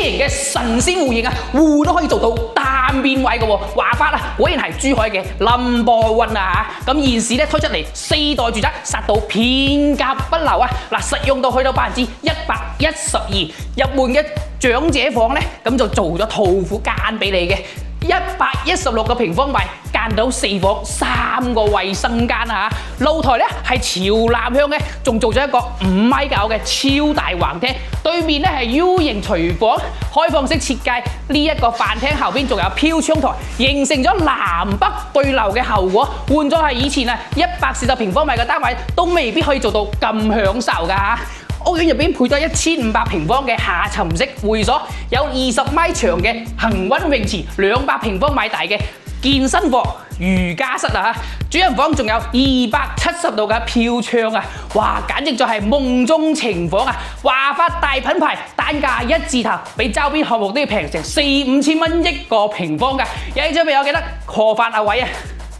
型嘅神仙戶型啊，戶都可以做到單邊位嘅喎，話法啊，果然係珠海嘅 No.1 啊嚇！咁現時咧推出嚟4代住宅，殺到片甲不留啊！嗱，實用度去到112%，入門嘅長者房咧，咁就做咗套虎間俾你嘅。116個平方米，間到4房3個衛生間啊！露台咧係朝南向嘅，仲做咗一個5米9嘅超大橫廳，對面咧係 U 型廚房，開放式設計。呢一個飯廳後邊仲有飄窗台，形成咗南北對流嘅後果。換咗係以前啊140平方米嘅單位，都未必可以做到咁享受㗎嚇。屋苑入邊配咗1500平方嘅下沉式會所，有20米長嘅恆溫泳池，200平方米大嘅健身房、瑜伽室啊！主人房仲有270度嘅飄窗啊！哇，簡直就係夢中情房啊！華發大品牌，單價一字頭，比周邊項目都要平成4、5千蚊一個平方㗎。有興趣未有記得 call 返阿偉啊！